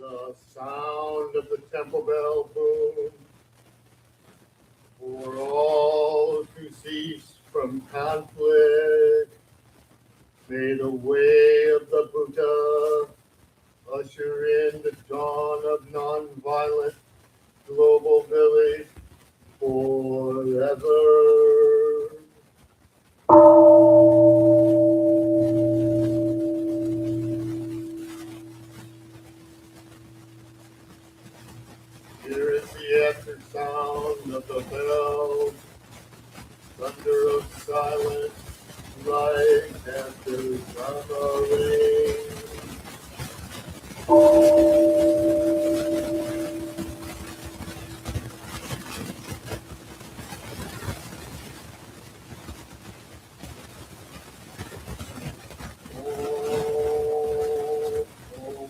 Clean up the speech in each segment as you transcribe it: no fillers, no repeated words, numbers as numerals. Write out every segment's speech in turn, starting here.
The sound of the temple bell boom for all to cease from conflict. May the way of the Buddha usher in the dawn of nonviolent global village forever. Here is the after sound of the bells, thunder of silence, light after summer rain. Oh,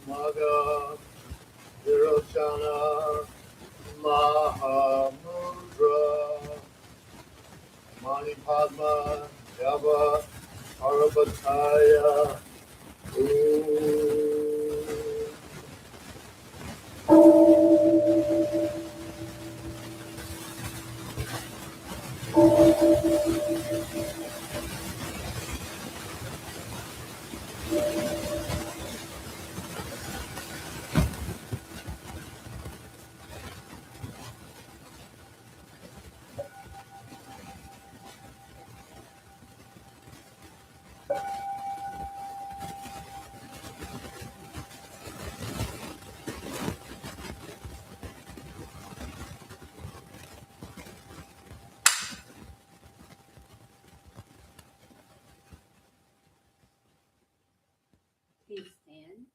Maga, Hiroshana, Mahamudra, Mani Padma, Yava, Arabataya, Please stand.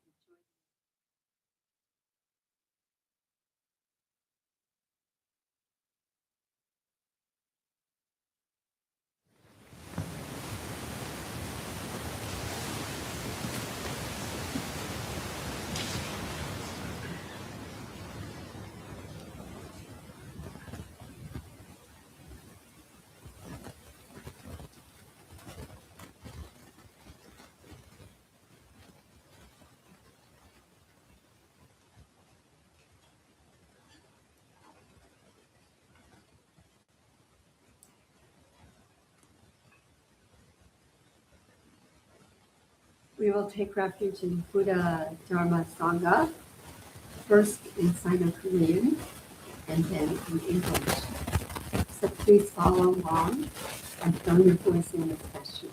We will take refuge in Buddha, Dharma, Sangha, first in Sino-Korean and then in English. So please follow along and throw your voice in this session.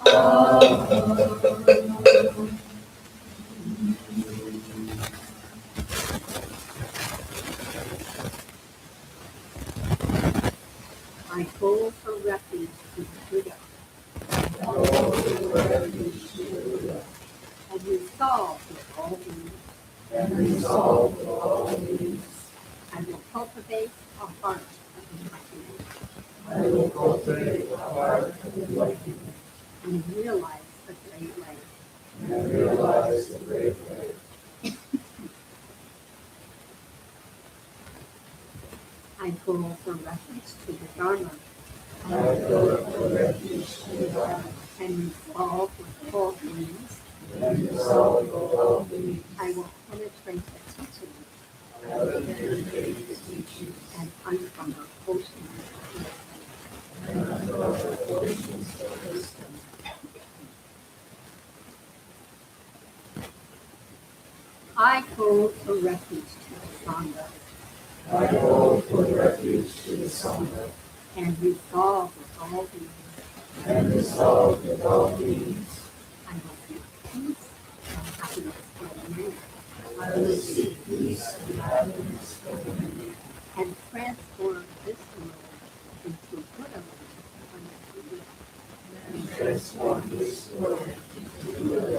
I go for refuge to the Buddha and resolve with all these. I will cultivate a heart of enlightenment and realize the great way. I go for refuge to the Dharma and resolve with all beings. I will penetrate the teaching and uncover oceans of wisdom. I go for refuge to the Sangha and resolve with all beings. I will seek peace and happiness for man. And transform this world into Buddha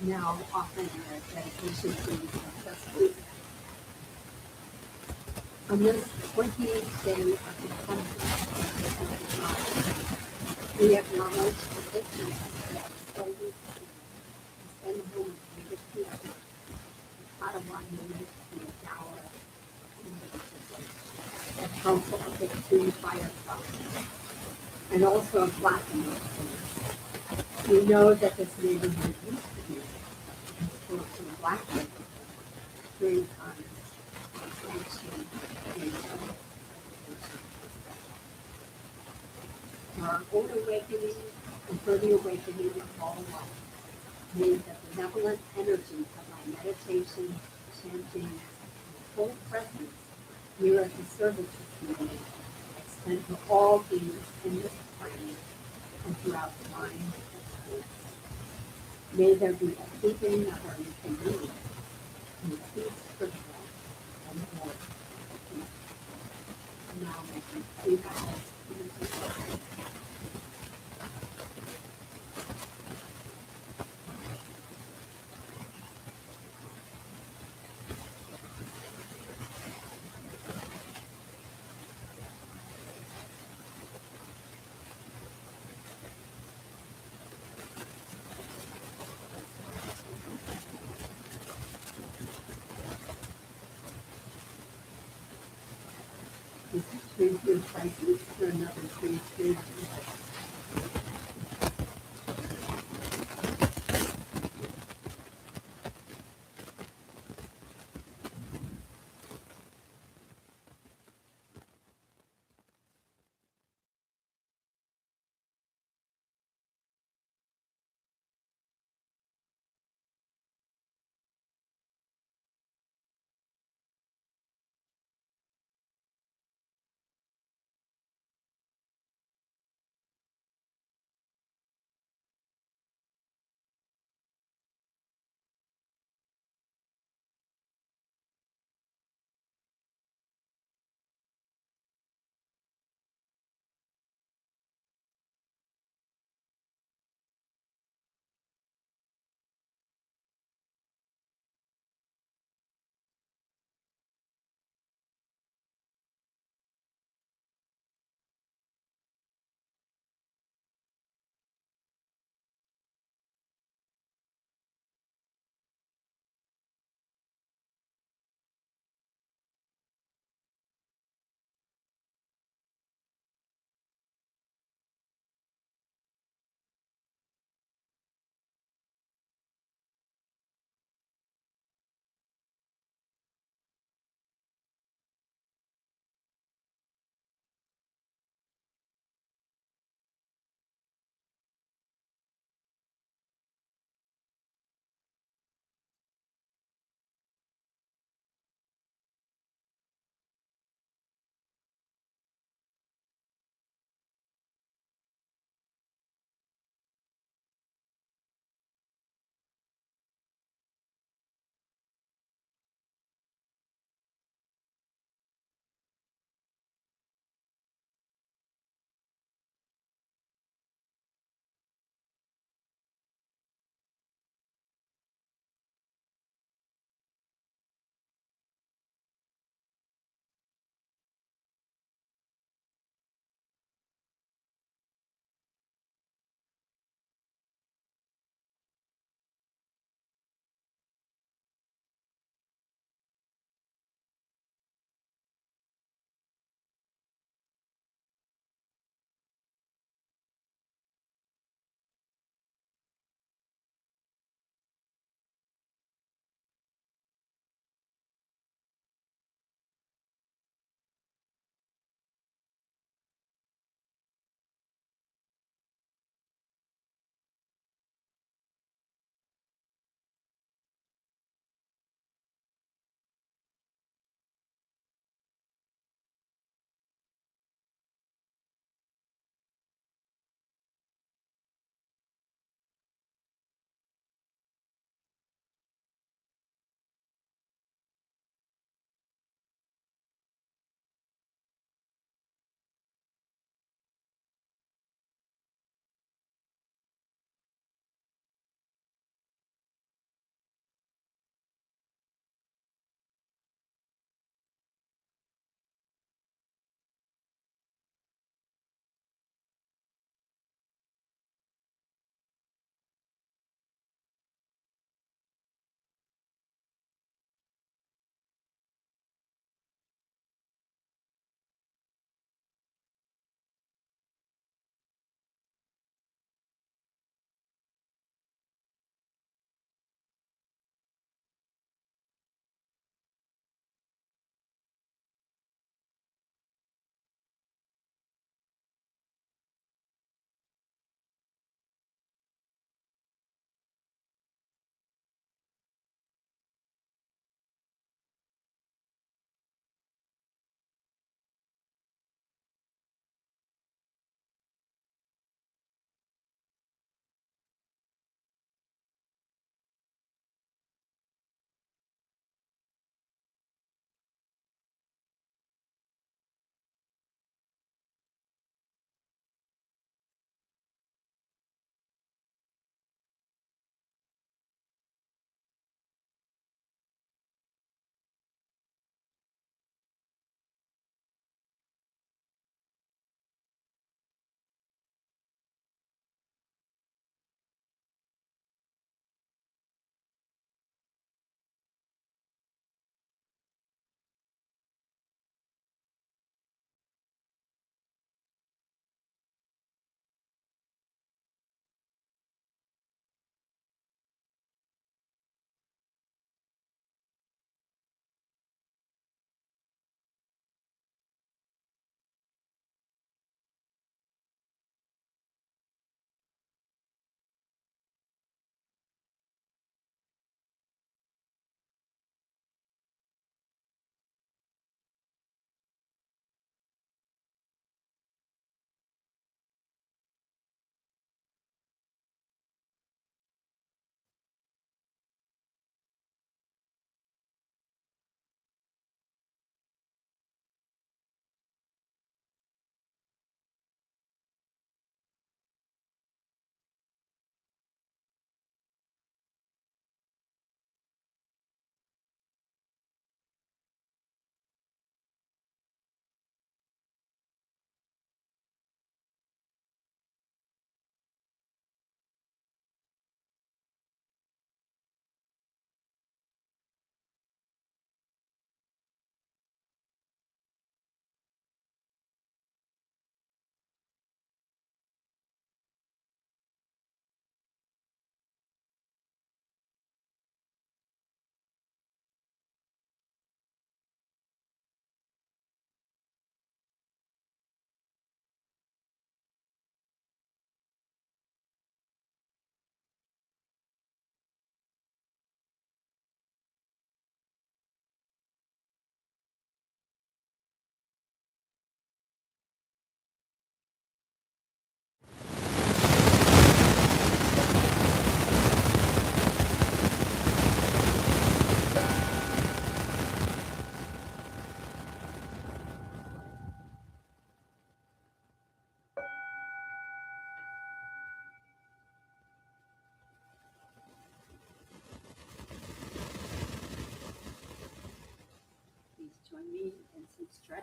now offering our dedication to the ancestors. On this 28th day of December, we acknowledge the victims that slavery and home of the people, Potawatomi, and the Tower, the Council of the Free Fire Club, and also of Black Americans. We know that this neighborhood used to be full of Black people during times of sanction and for our own awakening and for the awakening of all life. May the benevolent energy of our meditation, chanting, and full presence here at the services community extend to all beings in this planet and throughout the mind and space. May there be a deepening of our community and peace for all and more. Now making 3 vows. This is true through crisis for another 3 years.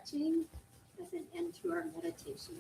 stretching as an end to our meditation.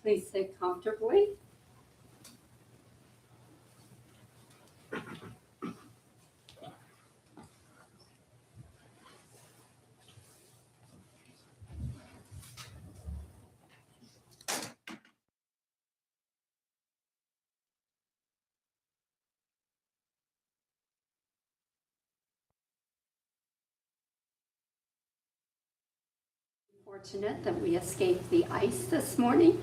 Please sit comfortably. Fortunate that we escaped the ice this morning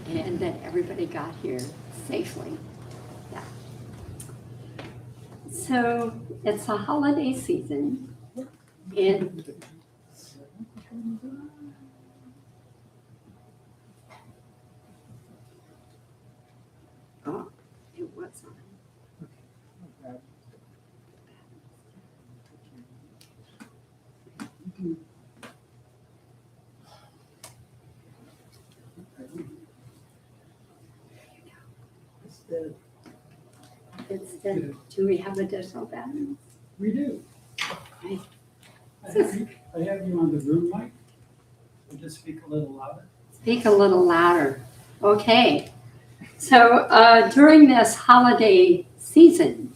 and that everybody got here safely. Yeah. So it's a holiday season and oh, it was on. It's dead. Do we have additional batteries? We do. Right. I have you on the room mic. So just speak a little louder. Speak a little louder. Okay. So during this holiday season,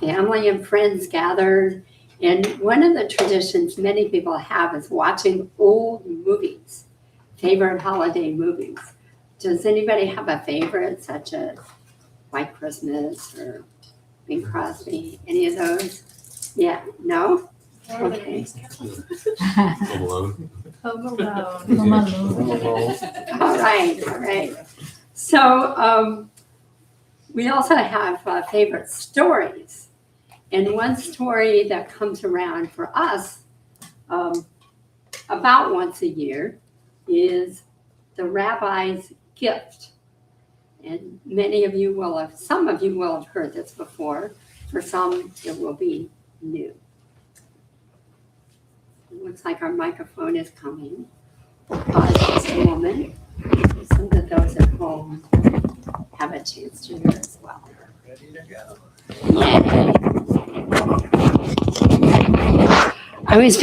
family and friends gathered, and one of the traditions many people have is watching old movies, favorite holiday movies. Does anybody have a favorite, such as White Christmas or Bing Crosby, any of those? Yeah, no? Okay. Alone. Home Alone. Home Alone. All right. So we also have favorite stories. And one story that comes around for us about once a year is the rabbi's gift. And some of you will have heard this before. For some, it will be new. It looks like our microphone is coming. Pause just a moment so that those at home have a chance to hear as well. Ready to go. Yay. I was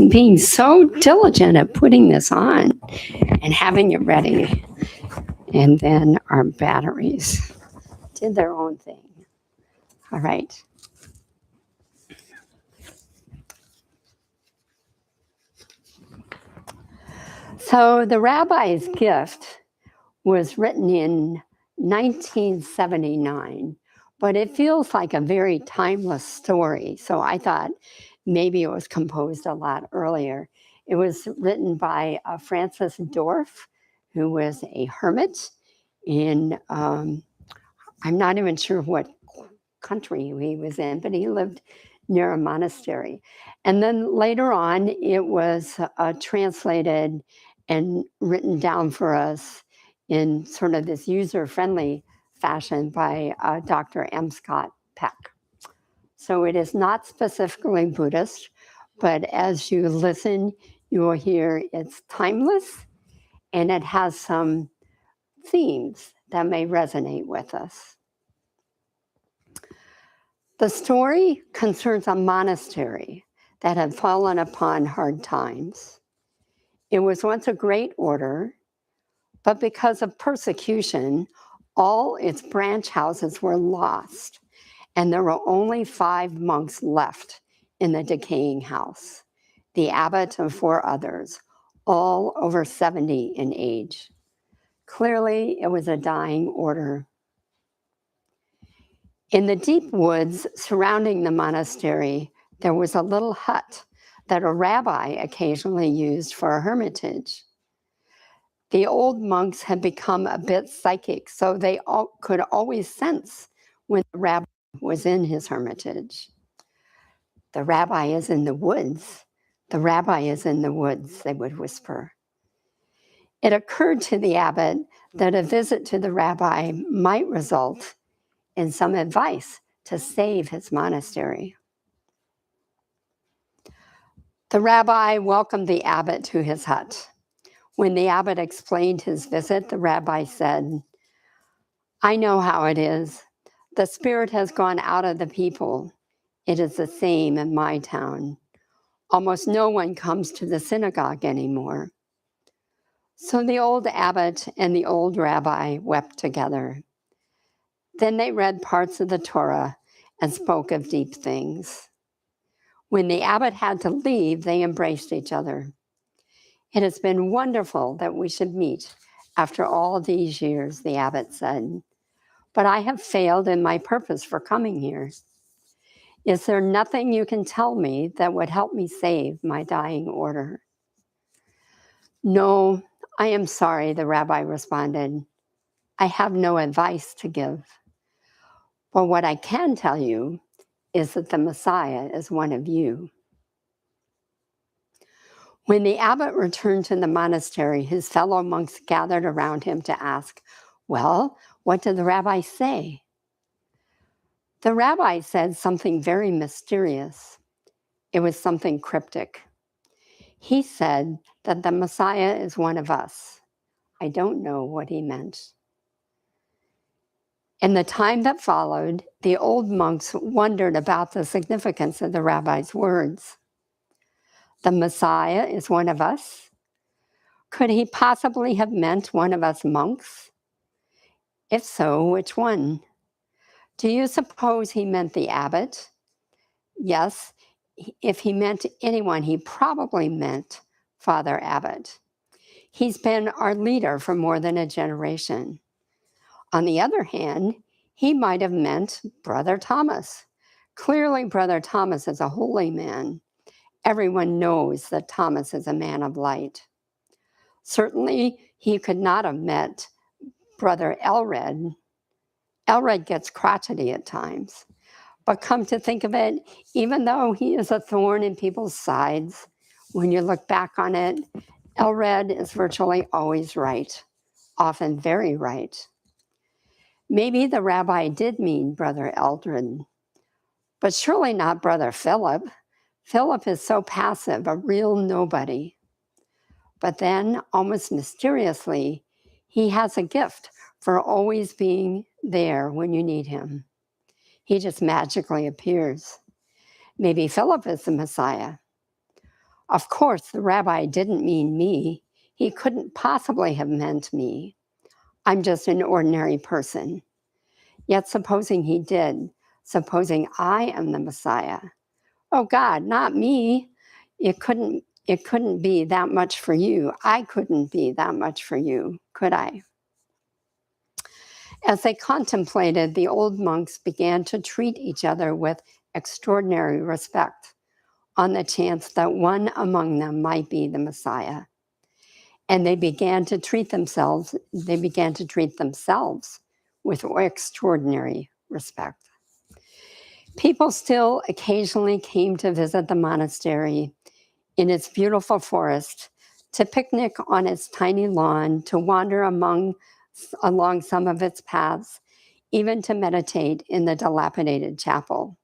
being so diligent at putting this on and having it ready. And then our batteries did their own thing. All right. So the rabbi's gift was written in 1979, but it feels like a very timeless story. So I thought maybe it was composed a lot earlier. It was written by Francis Dorff, who was a hermit in, I'm not even sure what country he was in, but he lived near a monastery. And then later on, it was translated and written down for us in sort of this user-friendly fashion by Dr. M. Scott Peck. So it is not specifically Buddhist, but as you listen, you will hear it's timeless and it has some themes that may resonate with us. The story concerns a monastery that had fallen upon hard times. It was once a great order, but because of persecution, all its branch houses were lost, and there were only 5 monks left in the decaying house, the abbot and 4 others, all over 70 in age. Clearly, it was a dying order. In the deep woods surrounding the monastery, there was a little hut that a rabbi occasionally used for a hermitage. The old monks had become a bit psychic, so they could always sense when the rabbi was in his hermitage. The rabbi is in the woods. The rabbi is in the woods, they would whisper. It occurred to the abbot that a visit to the rabbi might result in some advice to save his monastery. The rabbi welcomed the abbot to his hut. When the abbot explained his visit, the rabbi said, "I know how it is. The spirit has gone out of the people. It is the same in my town. Almost no one comes to the synagogue anymore." So the old abbot and the old rabbi wept together. Then they read parts of the Torah and spoke of deep things. When the abbot had to leave, they embraced each other. "It has been wonderful that we should meet after all these years," the abbot said. "But I have failed in my purpose for coming here. Is there nothing you can tell me that would help me save my dying order?" "No, I am sorry," the rabbi responded. "I have no advice to give. But what I can tell you is that the Messiah is one of you." When the abbot returned to the monastery, his fellow monks gathered around him to ask, "Well, what did the rabbi say?" The rabbi said something very mysterious. It was something cryptic. He said that the Messiah is one of us. I don't know what he meant. In the time that followed, the old monks wondered about the significance of the rabbi's words. The Messiah is one of us? Could he possibly have meant one of us monks? If so, which one? Do you suppose he meant the abbot? Yes, if he meant anyone, he probably meant Father Abbot. He's been our leader for more than a generation. On the other hand, he might have meant Brother Thomas. Clearly, Brother Thomas is a holy man. Everyone knows that Thomas is a man of light. Certainly, he could not have meant Brother Elred. Elred gets crotchety at times. But come to think of it, even though he is a thorn in people's sides, when you look back on it, Elred is virtually always right, often very right. Maybe the rabbi did mean Brother Eldred, but surely not Brother Philip. Philip is so passive, a real nobody. But then, almost mysteriously, he has a gift for always being there when you need him. He just magically appears. Maybe Philip is the Messiah. Of course, the rabbi didn't mean me. He couldn't possibly have meant me. I'm just an ordinary person. Yet supposing he did, supposing I am the Messiah. Oh God, not me. It couldn't be that much for you. I couldn't be that much for you, could I? As they contemplated, the old monks began to treat each other with extraordinary respect on the chance that one among them might be the Messiah. And they began to treat themselves with extraordinary respect. People still occasionally came to visit the monastery in its beautiful forest, to picnic on its tiny lawn, to wander along some of its paths, even to meditate in the dilapidated chapel.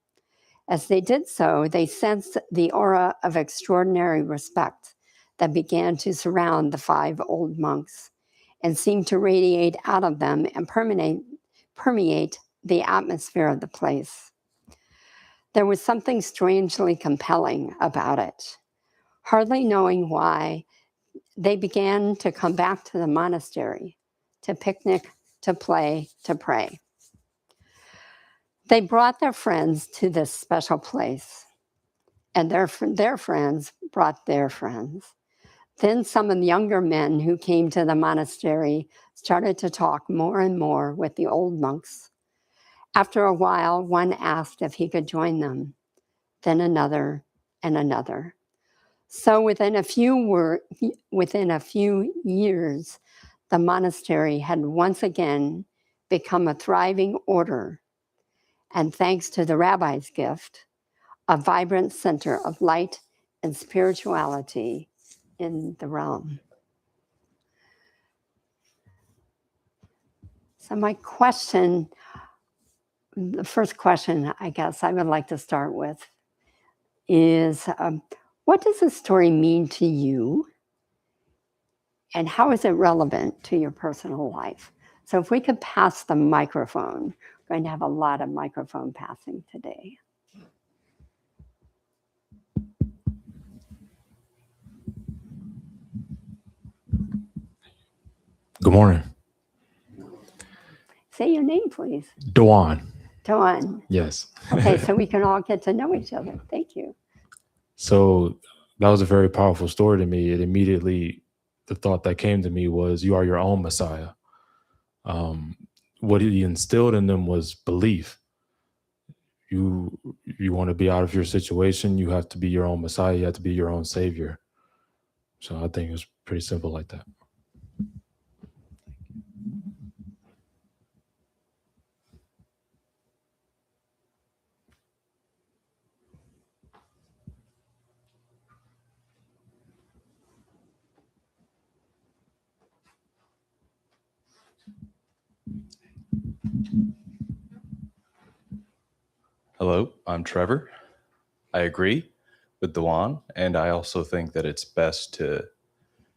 As they did so, they sensed the aura of extraordinary respect that began to surround the 5 old monks and seemed to radiate out of them and permeate the atmosphere of the place. There was something strangely compelling about it. Hardly knowing why, they began to come back to the monastery, to picnic, to play, to pray. They brought their friends to this special place, and their friends brought their friends. Then some of the younger men who came to the monastery started to talk more and more with the old monks. After a while, one asked if he could join them, then another and another. So within a few years, the monastery had once again become a thriving order, and thanks to the rabbi's gift, a vibrant center of light and spirituality in the realm. So my question, the first question I guess I would like to start with is, what does this story mean to you? And how is it relevant to your personal life? So if we could pass the microphone, we're going to have a lot of microphone passing today. Good morning. Say your name, please. Dewan. Dawn. Yes. Okay, so we can all get to know each other. Thank you. So that was a very powerful story to me. It immediately, the thought that came to me was, you are your own Messiah. What he instilled in them was belief. You want to be out of your situation, you have to be your own Messiah, you have to be your own savior. So I think it's pretty simple like that. Hello, I'm Trevor. I agree with Dewan, and I also think that it's best to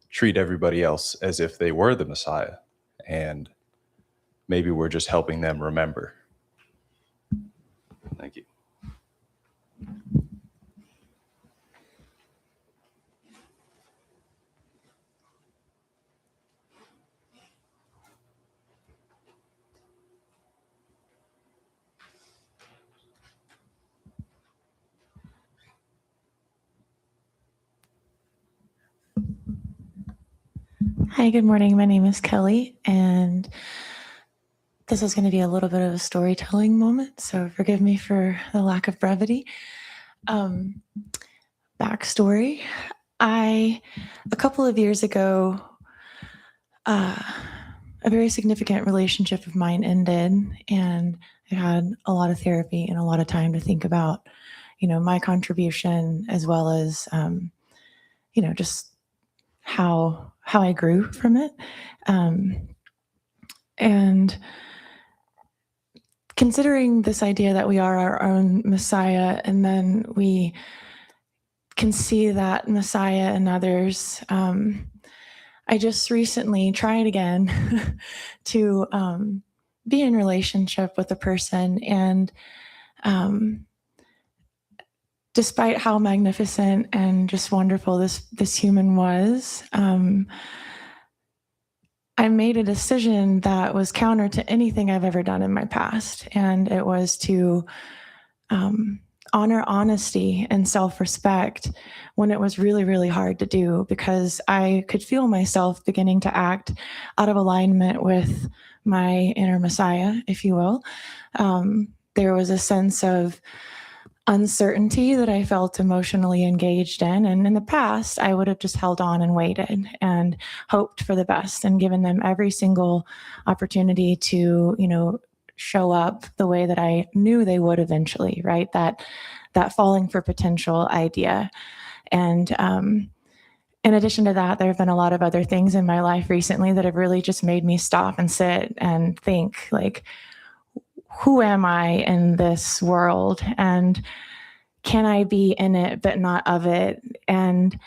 treat everybody else as if they were the Messiah, and maybe we're just helping them remember. Thank you. Hi, good morning. My name is Kelly, and this is going to be a little bit of a storytelling moment, so forgive me for the lack of brevity. Backstory. A couple of years ago, a very significant relationship of mine ended, and I had a lot of therapy and a lot of time to think about, my contribution as well as, just how I grew from it. And considering this idea that we are our own Messiah, and then we can see that Messiah in others, I just recently tried again to be in relationship with a person, and despite how magnificent and just wonderful this human was, I made a decision that was counter to anything I've ever done in my past, and it was to honor honesty and self-respect when it was really, really hard to do, because I could feel myself beginning to act out of alignment with my inner Messiah, if you will. There was a sense of uncertainty that I felt emotionally engaged in. And in the past, I would have just held on and waited and hoped for the best and given them every single opportunity to, show up the way that I knew they would eventually, right? That falling for potential idea. And in addition to that, there have been a lot of other things in my life recently that have really just made me stop and sit and think, like, who am I in this world? And can I be in it, but not of it? And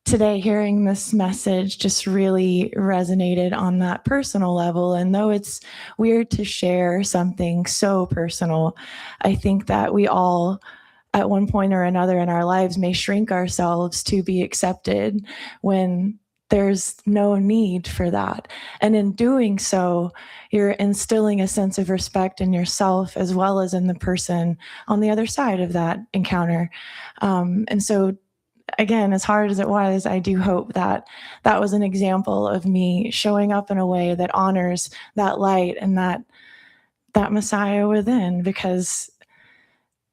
today, hearing this message just really resonated on that personal level. And though it's weird to share something so personal, I think that we all, at one point or another in our lives, may shrink ourselves to be accepted when there's no need for that. And in doing so, you're instilling a sense of respect in yourself as well as in the person on the other side of that encounter. And so, again, as hard as it was, I do hope that that was an example of me showing up in a way that honors that light and that Messiah within, because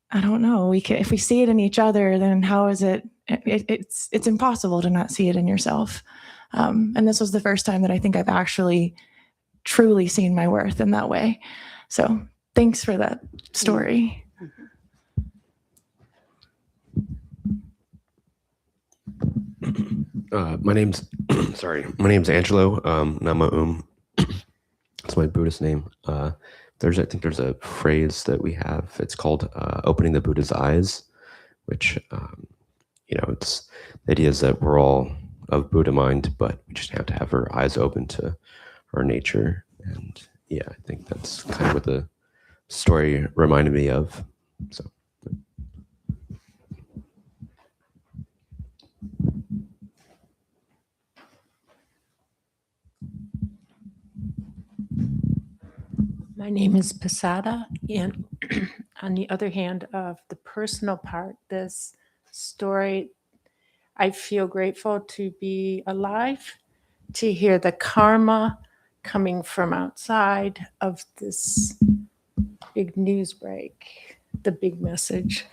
I don't know, if we see it in each other, then how is it's impossible to not see it in yourself. And this was the first time that I think I've actually truly seen my worth in that way. So thanks for that story. My name's Angelo. Nama That's my Buddhist name. I think there's a phrase that we have. It's called opening the Buddha's eyes, which it's the idea is that we're all of Buddha mind, but we just have to have our eyes open to our nature. And yeah, I think that's kind of what the story reminded me of. So. My name is Posada, and on the other hand of the personal part, this story, I feel grateful to be alive, to hear the karma coming from outside of this big news break, the big message.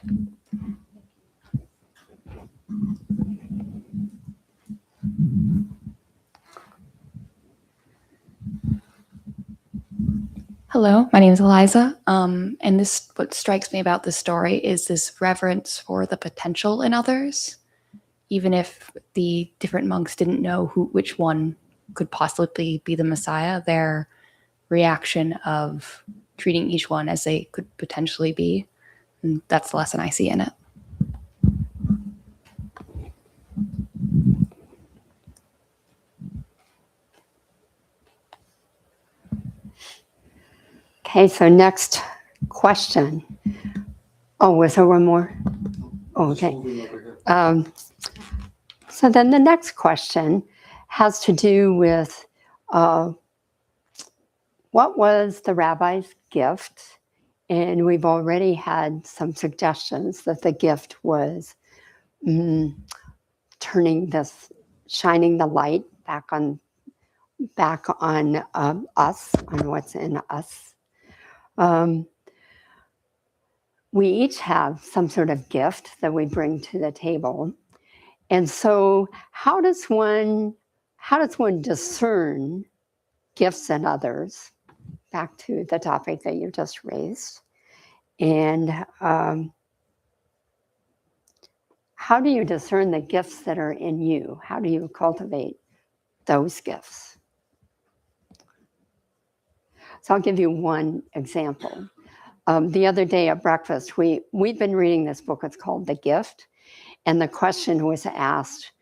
Hello, my name is Eliza, and what strikes me about this story is this reverence for the potential in others. Even if the different monks didn't know which one could possibly be the Messiah, their reaction of treating each one as they could potentially be, and that's the lesson I see in it. Okay, so next question. Oh, was there one more? Oh, okay. So then the next question has to do with what was the rabbi's gift? And we've already had some suggestions that the gift was turning this shining the light back on us, on what's in us. We each have some sort of gift that we bring to the table. And so how does one discern gifts in others? Back to the topic that you just raised. And how do you discern the gifts that are in you? How do you cultivate those gifts? So I'll give you one example. The other day at breakfast, we've been reading this book. It's called The Gift. And the question was asked,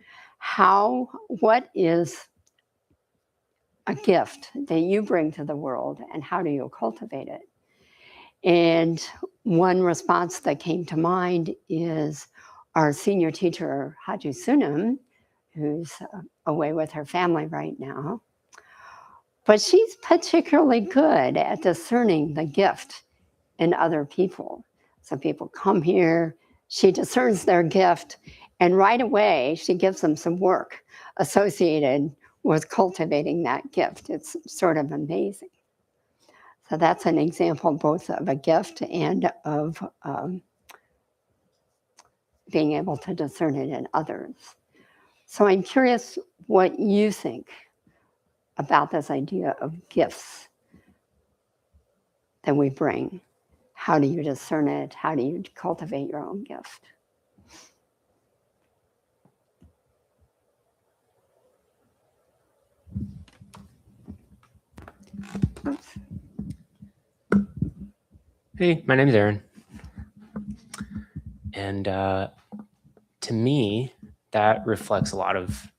what is a gift that you bring to the world and how do you cultivate it? And one response that came to mind is our senior teacher, Haju Sunam, who's away with her family right now. But she's particularly good at discerning the gift in other people. So people come here, she discerns their gift, and right away she gives them some work associated with cultivating that gift. It's sort of amazing. So that's an example both of a gift and of being able to discern it in others. So I'm curious what you think about this idea of gifts that we bring. How do you discern it? How do you cultivate your own gift? Oops. Hey, my name is Aaron. And to me, that reflects a lot of,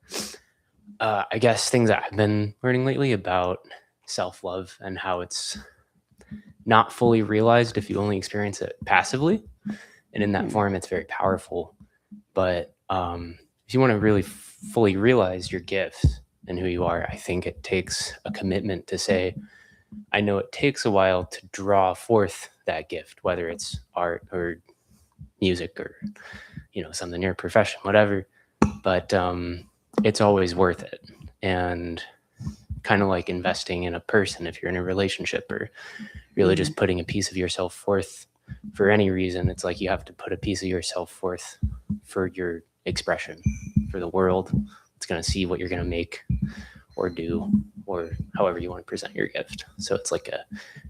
I guess, things that I've been learning lately about self-love and how it's not fully realized if you only experience it passively. And in that form, it's very powerful. But if you want to really fully realize your gifts and who you are, I think it takes a commitment to say, I know it takes a while to draw forth that gift, whether it's art or music or, something in your profession, whatever. But it's always worth it. And kind of like investing in a person if you're in a relationship or really just putting a piece of yourself forth for any reason. It's like you have to put a piece of yourself forth for your expression, for the world. It's going to see what you're going to make or do or however you want to present your gift. So it's like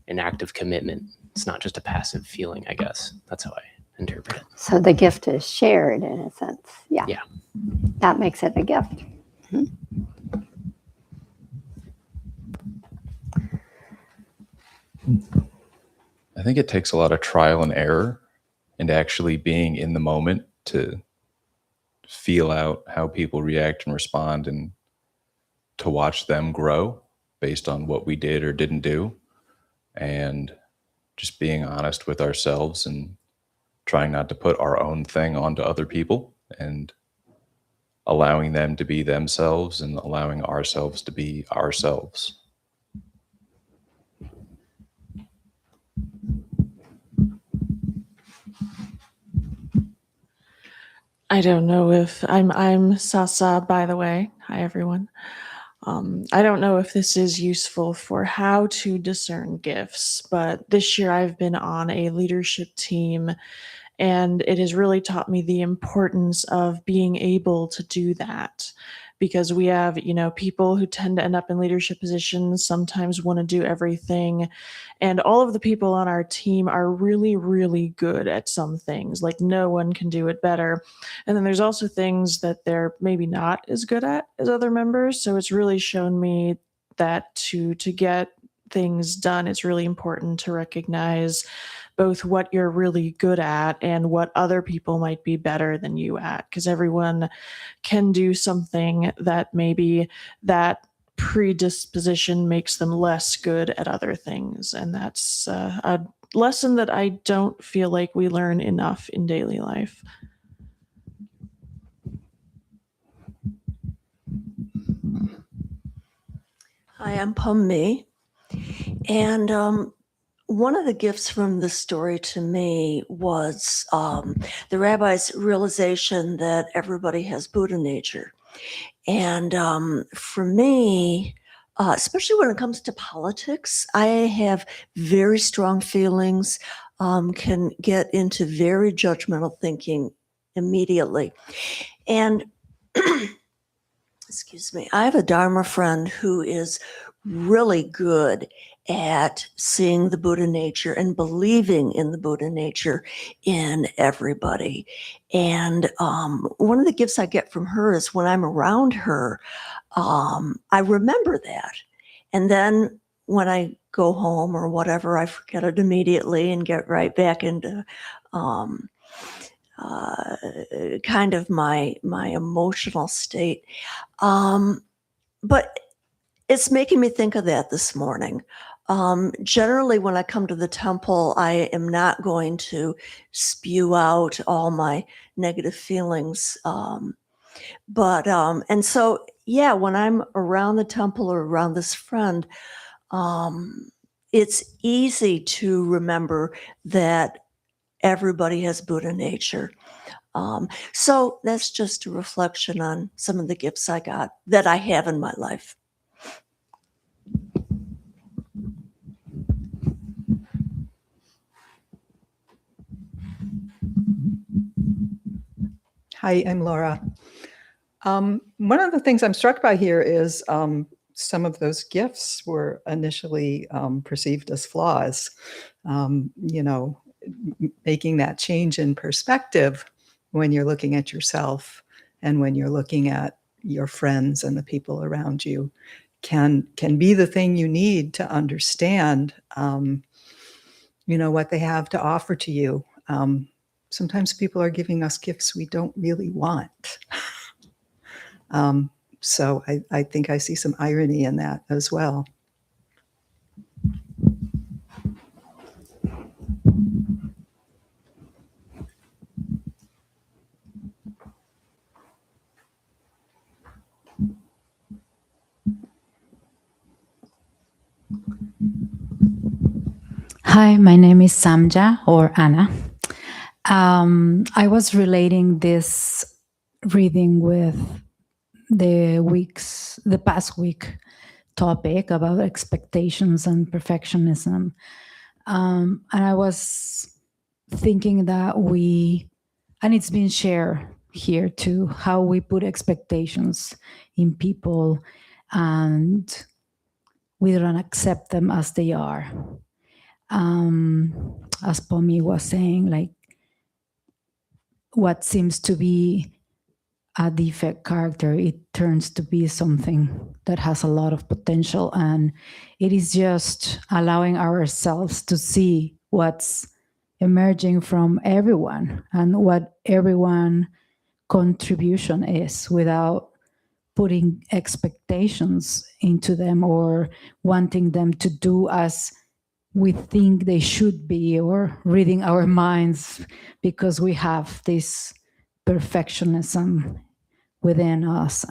an active commitment. It's not just a passive feeling, I guess. That's how I interpret it. So the gift is shared in a sense. Yeah. Yeah. That makes it a gift. Mm-hmm. I think it takes a lot of trial and error and actually being in the moment to feel out how people react and respond and to watch them grow based on what we did or didn't do, and just being honest with ourselves and trying not to put our own thing onto other people and allowing them to be themselves and allowing ourselves to be ourselves. I don't know if I'm Sasa, by the way. Hi, everyone. I don't know if this is useful for how to discern gifts, but this year I've been on a leadership team, and it has really taught me the importance of being able to do that. Because we have, people who tend to end up in leadership positions, sometimes want to do everything. And all of the people on our team are really, really good at some things. Like no one can do it better. And then there's also things that they're maybe not as good at as other members. So it's really shown me that to get things done, it's really important to recognize both what you're really good at and what other people might be better than you at, because everyone can do something that maybe that predisposition makes them less good at other things. And that's a lesson that I don't feel like we learn enough in daily life. Hi, I'm Pum Me. And one of the gifts from the story to me was the rabbi's realization that everybody has Buddha nature. And for me, especially when it comes to politics, I have very strong feelings, can get into very judgmental thinking immediately. And excuse me, I have a Dharma friend who is really good at seeing the Buddha nature and believing in the Buddha nature in everybody. And one of the gifts I get from her is when I'm around her, I remember that. And then when I go home or whatever, I forget it immediately and get right back into kind of my emotional state. But it's making me think of that this morning. Generally, when I come to the temple, I am not going to spew out all my negative feelings. And so, yeah, when I'm around the temple or around this friend, it's easy to remember that everybody has Buddha nature. So that's just a reflection on some of the gifts I got that I have in my life. Hi, I'm Laura. One of the things I'm struck by here is some of those gifts were initially perceived as flaws. Making that change in perspective when you're looking at yourself and when you're looking at your friends and the people around you can be the thing you need to understand, what they have to offer to you. Sometimes people are giving us gifts we don't really want. So I think I see some irony in that as well. Hi, my name is Samja or Anna. I was relating this reading with the past week topic about expectations and perfectionism. And I was thinking that and it's been shared here too, how we put expectations in people and we don't accept them as they are. As Pomi was saying, like what seems to be a defect character, it turns to be something that has a lot of potential. And it is just allowing ourselves to see what's emerging from everyone and what everyone contribution is without putting expectations into them or wanting them to do as we think they should be, or reading our minds because we have this perfectionism within us.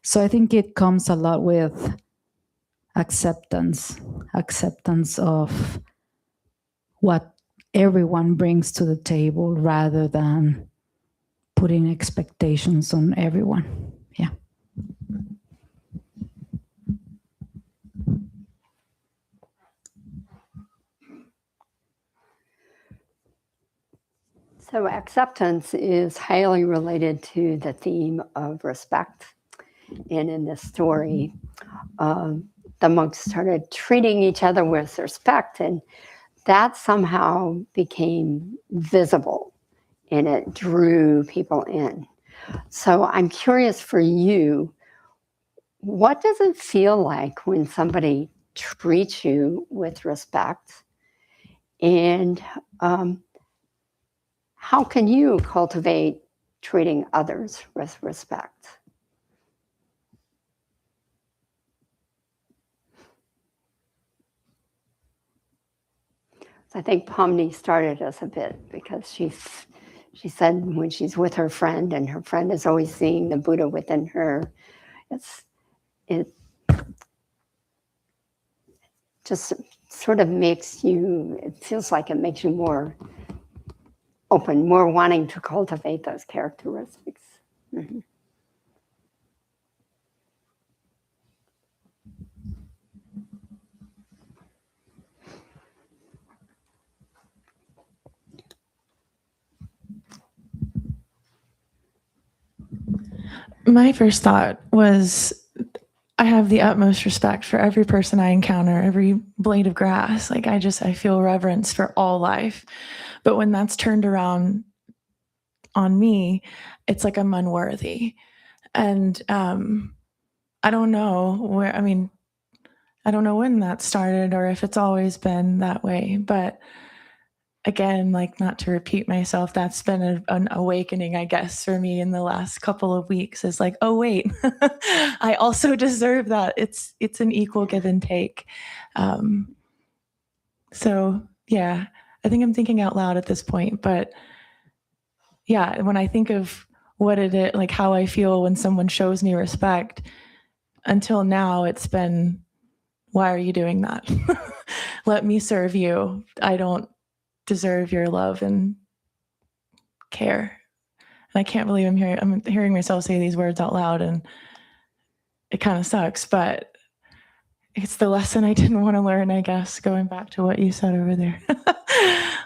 So I think it comes a lot with acceptance of what everyone brings to the table rather than putting expectations on everyone. Yeah. So acceptance is highly related to the theme of respect. And in this story, the monks started treating each other with respect, and that somehow became visible and it drew people in. So I'm curious for you, what does it feel like when somebody treats you with respect? And how can you cultivate treating others with respect? I think Pomni started us a bit because she said when she's with her friend and her friend is always seeing the Buddha within her, it just sort of makes you, it feels like it makes you more open, more wanting to cultivate those characteristics. Mm-hmm. My first thought was I have the utmost respect for every person I encounter, every blade of grass. Like I feel reverence for all life. But when that's turned around on me, it's like I'm unworthy. And I don't know where, I mean, I don't know when that started or if it's always been that way. But again, like not to repeat myself, that's been an awakening, I guess, for me in the last couple of weeks. Is like, oh wait, I also deserve that. It's an equal give and take. So yeah, I think I'm thinking out loud at this point. But yeah, when I think of what it is, like how I feel when someone shows me respect, until now, it's been, why are you doing that? Let me serve you. I don't deserve your love and care. And I can't believe I'm hearing myself say these words out loud, and it kind of sucks, but it's the lesson I didn't want to learn, I guess, going back to what you said over there.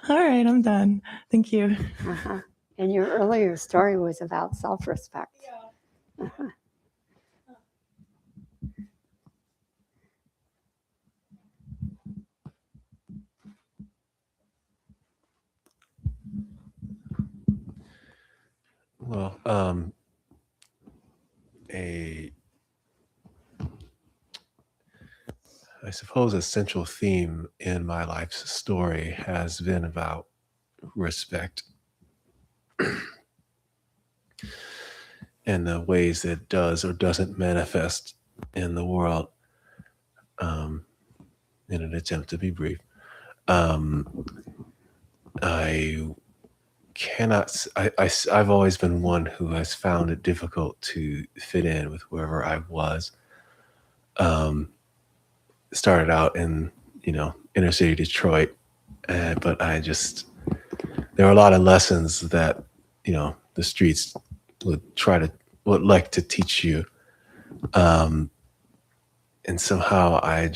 All right, I'm done. Thank you. Uh-huh. And your earlier story was about self-respect. Uh-huh. Well, I suppose a central theme in my life's story has been about respect and the ways that it does or doesn't manifest in the world. In an attempt to be brief, I cannot. I've always been one who has found it difficult to fit in with wherever I was. Started out in inner city Detroit, but there were a lot of lessons that the streets would like to teach you, and somehow I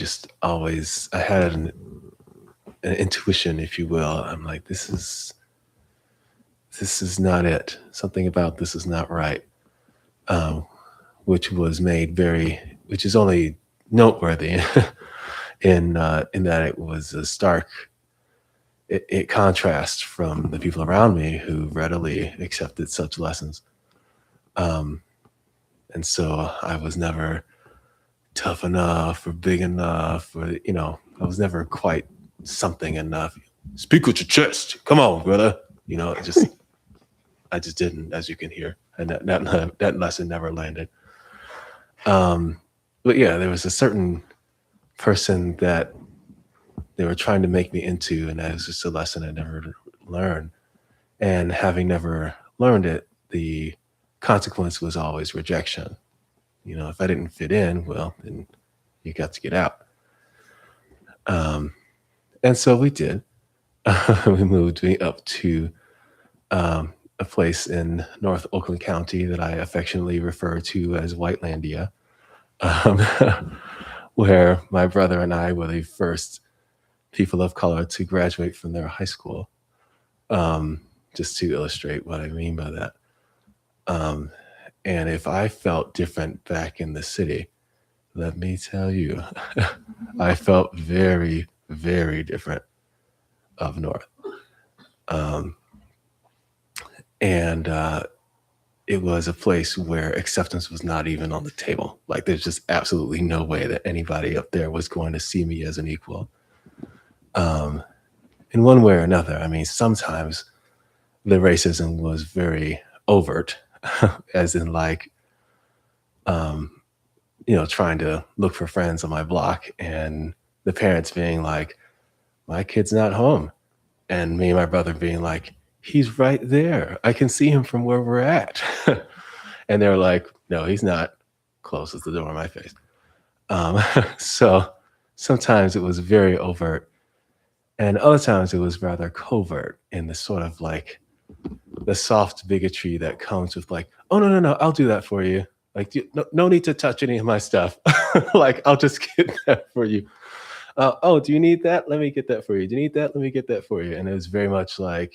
had an intuition, if you will. I'm like, this is not it. Something about this is not right, which is only noteworthy in that it was a stark it contrasts from the people around me who readily accepted such lessons. And so I was never tough enough or big enough, or I was never quite something enough. Speak with your chest. Come on, brother. I just didn't, as you can hear, and that lesson never landed. But yeah, there was a certain person that they were trying to make me into, and that was just a lesson I never learned. And having never learned it, the consequence was always rejection. If I didn't fit in, well, then you got to get out. And so we did. We moved me up to a place in North Oakland County that I affectionately refer to as Whitelandia, where my brother and I were the first people of color to graduate from their high school. Just to illustrate what I mean by that. And if I felt different back in the city, let me tell you, I felt very, very different up north. And it was a place where acceptance was not even on the table. Like there's just absolutely no way that anybody up there was going to see me as an equal. In one way or another. I mean, sometimes the racism was very overt, as in like, trying to look for friends on my block and the parents being like, my kid's not home. And me and my brother being like, he's right there. I can see him from where we're at. And they're like, no, he's not. Closes the door in my face. So sometimes it was very overt. And other times it was rather covert in the sort of like the soft bigotry that comes with like, oh, no, I'll do that for you. Like, no need to touch any of my stuff. Like, I'll just get that for you. Oh, do you need that? Let me get that for you. Do you need that? Let me get that for you. And it was very much like,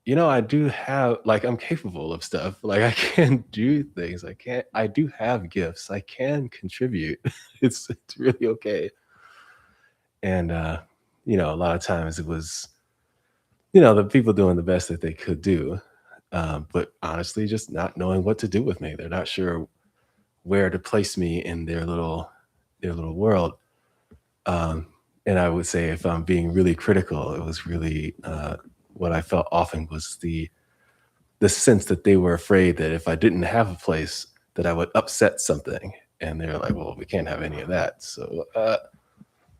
I do have, like, I'm capable of stuff. Like, I can do things. I do have gifts. I can contribute. It's really okay. And, a lot of times it was, the people doing the best that they could do. But honestly, just not knowing what to do with me. They're not sure where to place me in their little world. Um, and I would say, if I'm being really critical, it was really what I felt often was the sense that they were afraid that if I didn't have a place, that I would upset something. And they're like, well, we can't have any of that. So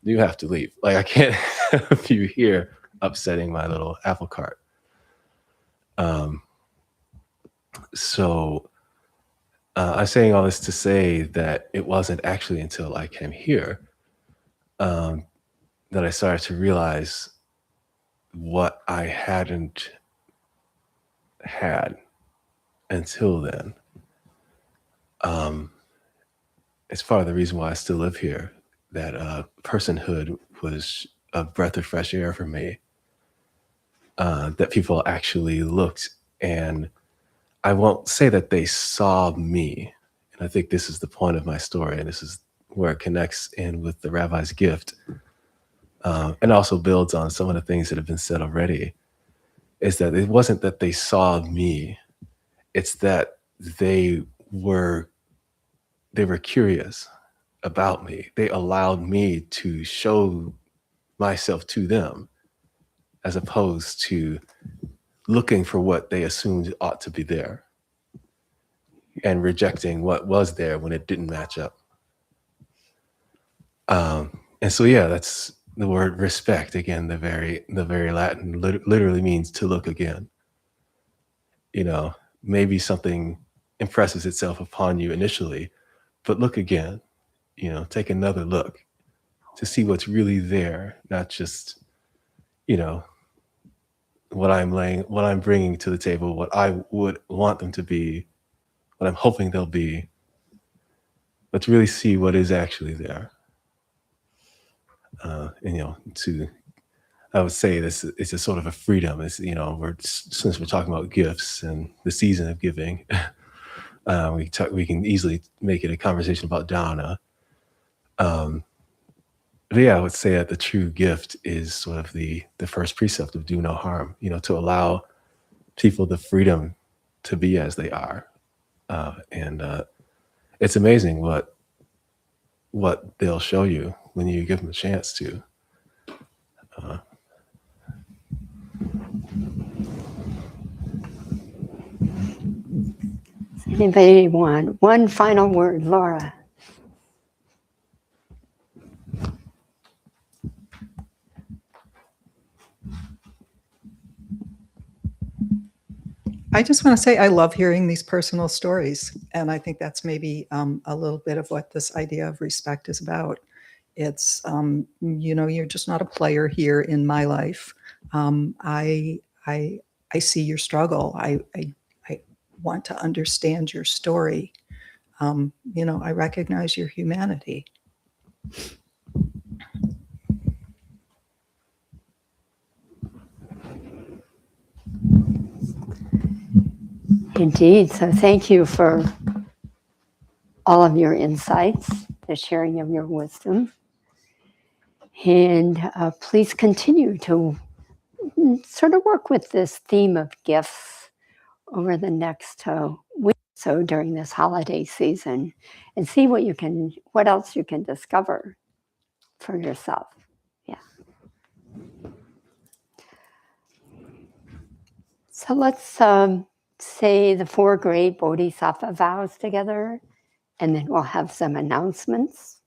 you have to leave. Like, I can't have you here upsetting my little apple cart. So I'm saying all this to say that it wasn't actually until I came here that I started to realize what I hadn't had until then. It's part of the reason why I still live here. That personhood was a breath of fresh air for me. That people actually looked, and I won't say that they saw me. And I think this is the point of my story, and this is where it connects in with the rabbi's gift, and also builds on some of the things that have been said already, is that it wasn't that they saw me, it's that they were curious about me. They allowed me to show myself to them, as opposed to looking for what they assumed ought to be there and rejecting what was there when it didn't match up. And so, yeah, that's the word respect. Again, the very Latin literally means to look again. Maybe something impresses itself upon you initially, but look again. Take another look to see what's really there, not just, what I'm bringing to the table, what I would want them to be, what I'm hoping they'll be, but to really see what is actually there. I would say this, it's a sort of a freedom. It's, since we're talking about gifts and the season of giving, we can easily make it a conversation about dana. But yeah, I would say that the true gift is sort of the first precept of do no harm, to allow people the freedom to be as they are. And it's amazing what they'll show you when you give them a chance to. Anybody want one final word, Laura? I just want to say I love hearing these personal stories. And I think that's maybe a little bit of what this idea of respect is about. It's, you're just not a player here in my life. I see your struggle. I want to understand your story. I recognize your humanity. Indeed. So thank you for all of your insights, the sharing of your wisdom. And please continue to sort of work with this theme of gifts over the next week or so during this holiday season, and see what else you can discover for yourself. Yeah. So let's say the 4 great Bodhisattva vows together, and then we'll have some announcements.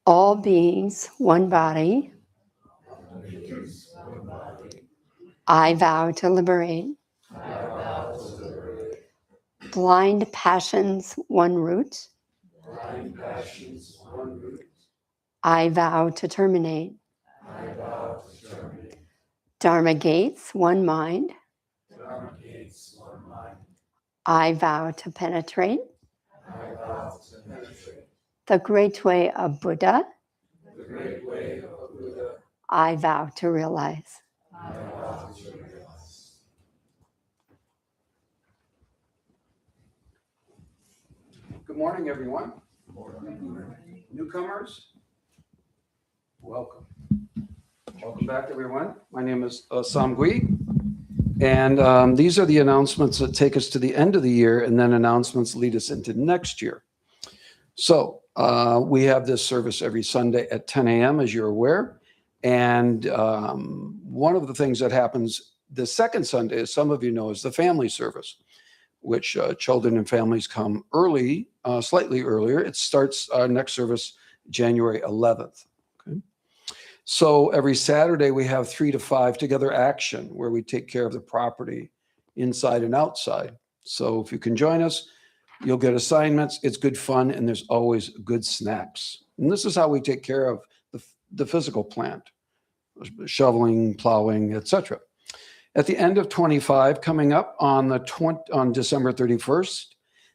All beings, one body. I vow to liberate. Blind passions, one root. I vow to terminate. Dharma gates, one mind. I vow to penetrate. The great way of Buddha. I vow to realize. Good morning, everyone. Newcomers, welcome. Welcome back, everyone. My name is Sam Gui, and these are the announcements that take us to the end of the year, and then announcements lead us into next year. So we have this service every Sunday at 10 a.m., as you're aware. And one of the things that happens the second Sunday, as some of you know, is the family service, which children and families come early, slightly earlier. It starts our next service January 11th. Okay. So every Saturday we have 3 to 5 together action where we take care of the property inside and outside. So if you can join us, you'll get assignments. It's good fun, and there's always good snacks. And this is how we take care of the physical plant, shoveling, plowing, etc. At the end of 25, coming up on December 31st,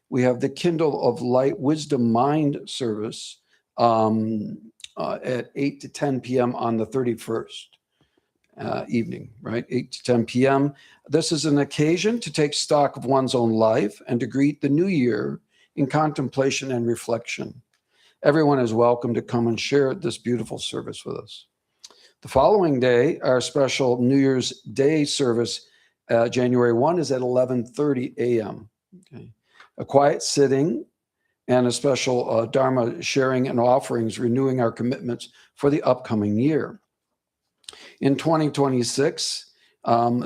we have the Kindle of Light Wisdom Mind service at 8 to 10 p.m. on the 31st evening, right? 8 to 10 p.m. This is an occasion to take stock of one's own life and to greet the new year in contemplation and reflection. Everyone is welcome to come and share this beautiful service with us. The following day, our special New Year's Day service, January 1, is at 11:30 a.m. Okay. A quiet sitting and a special Dharma sharing and offerings, renewing our commitments for the upcoming year. In 2026,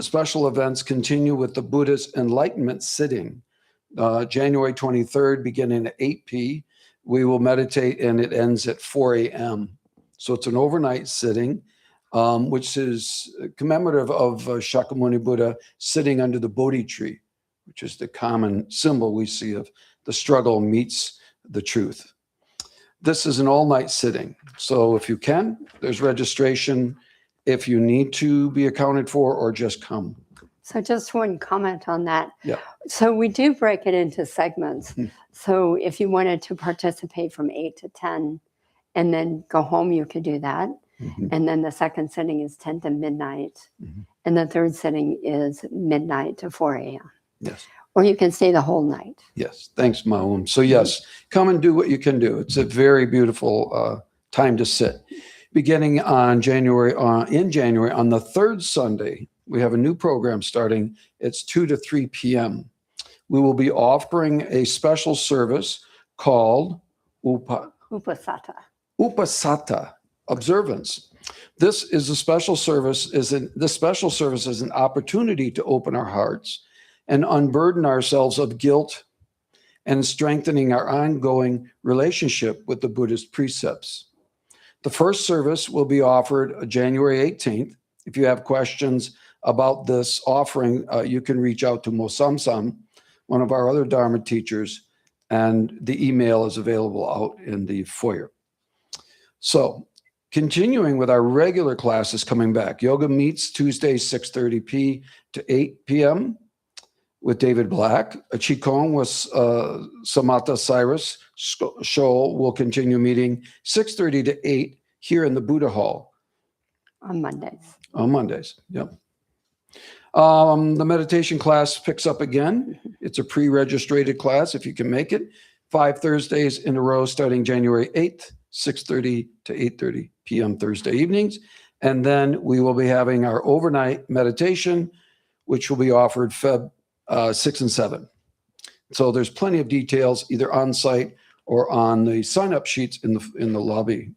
special events continue with the Buddhist Enlightenment Sitting. January 23rd, beginning at 8 p.m., we will meditate, and it ends at 4 a.m. So it's an overnight sitting, which is commemorative of Shakyamuni Buddha sitting under the Bodhi tree, which is the common symbol we see of the struggle meets the truth. This is an all-night sitting. So if you can, there's registration if you need to be accounted for, or just come. So just one comment on that. Yeah. So we do break it into segments. So if you wanted to participate from 8 to 10 and then go home, you could do that. And then the second sitting is 10 to midnight. And the third sitting is midnight to 4 a.m. Yes. Or you can stay the whole night. Yes. Thanks, Maum. So yes, come and do what you can do. It's a very beautiful time to sit. Beginning on January, on the third Sunday, we have a new program starting. It's 2 to 3 p.m. We will be offering a special service called Upasata. Upasata, observance. This is a special service. This special service is an opportunity to open our hearts and unburden ourselves of guilt and strengthening our ongoing relationship with the Buddhist precepts. The first service will be offered January 18th. If you have questions about this offering, you can reach out to Mosamsam, one of our other Dharma teachers, and the email is available out in the foyer. So, continuing with our regular classes coming back, yoga meets Tuesdays 6:30 p. to 8 p.m. with David Black. A Qigong with Samatha Cyrus Scholl will continue meeting 6:30 to 8 here in the Buddha Hall. On Mondays. On Mondays, yep. The meditation class picks up again. It's a pre-registered class if you can make it. 5 Thursdays in a row starting January 8th, 6:30 to 8:30 p.m. Thursday evenings. And then we will be having our overnight meditation, which will be offered Feb 6 and 7. So there's plenty of details either on site or on the sign-up sheets in the lobby.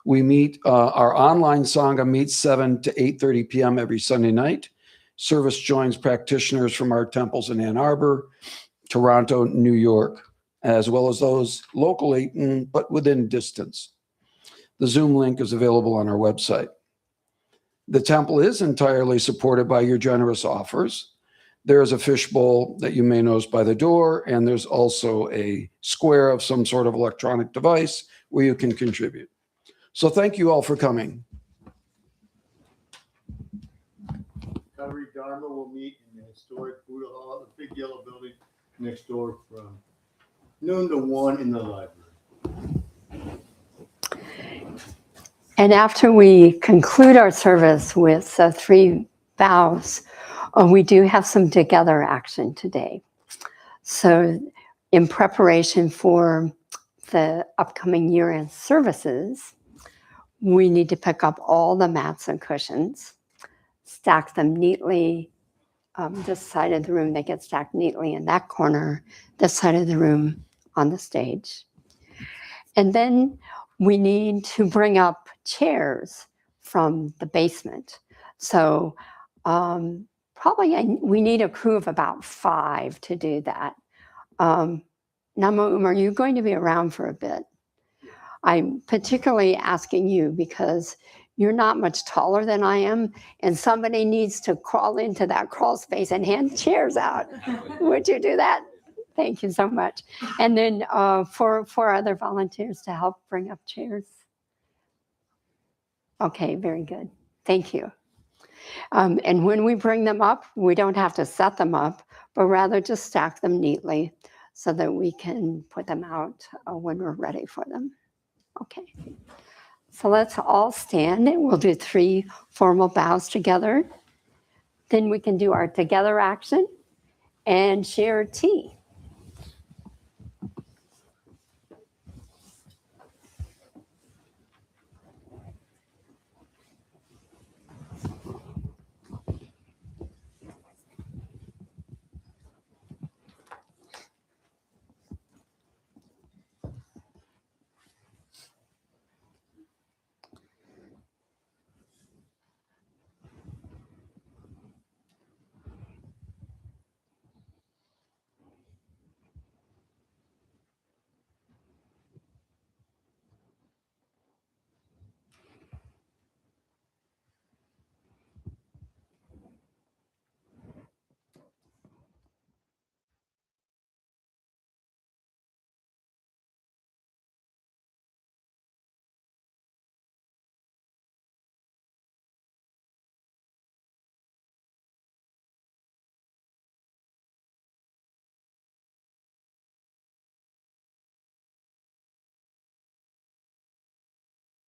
We meet, our online Sangha meets 7 to 8:30 p.m. every Sunday night. Service joins practitioners from our temples in Ann Arbor, Toronto, New York, as well as those locally, but within distance. The Zoom link is available on our website. The temple is entirely supported by your generous offers. There is a fishbowl that you may notice by the door, and there's also a square of some sort of electronic device where you can contribute. So thank you all for coming. Recovery Dharma will meet in the historic Buddha Hall, the big yellow building next door from noon to 1 in the library. And after we conclude our service with 3 vows, we do have some together action today. So in preparation for the upcoming year-end services, we need to pick up all the mats and cushions, stack them neatly. This side of the room, they get stacked neatly in that corner, this side of the room on the stage. And then we need to bring up chairs from the basement. So we need a crew of about 5 to do that. Namo, are you going to be around for a bit? I'm particularly asking you because you're not much taller than I am, and somebody needs to crawl into that crawl space and hand chairs out. Would you do that? Thank you so much. And then 4 other volunteers to help bring up chairs. Okay, very good. Thank you. And when we bring them up, we don't have to set them up, but rather just stack them neatly so that we can put them out when we're ready for them. Okay. So let's all stand and we'll do 3 formal bows together. Then we can do our together action and share tea.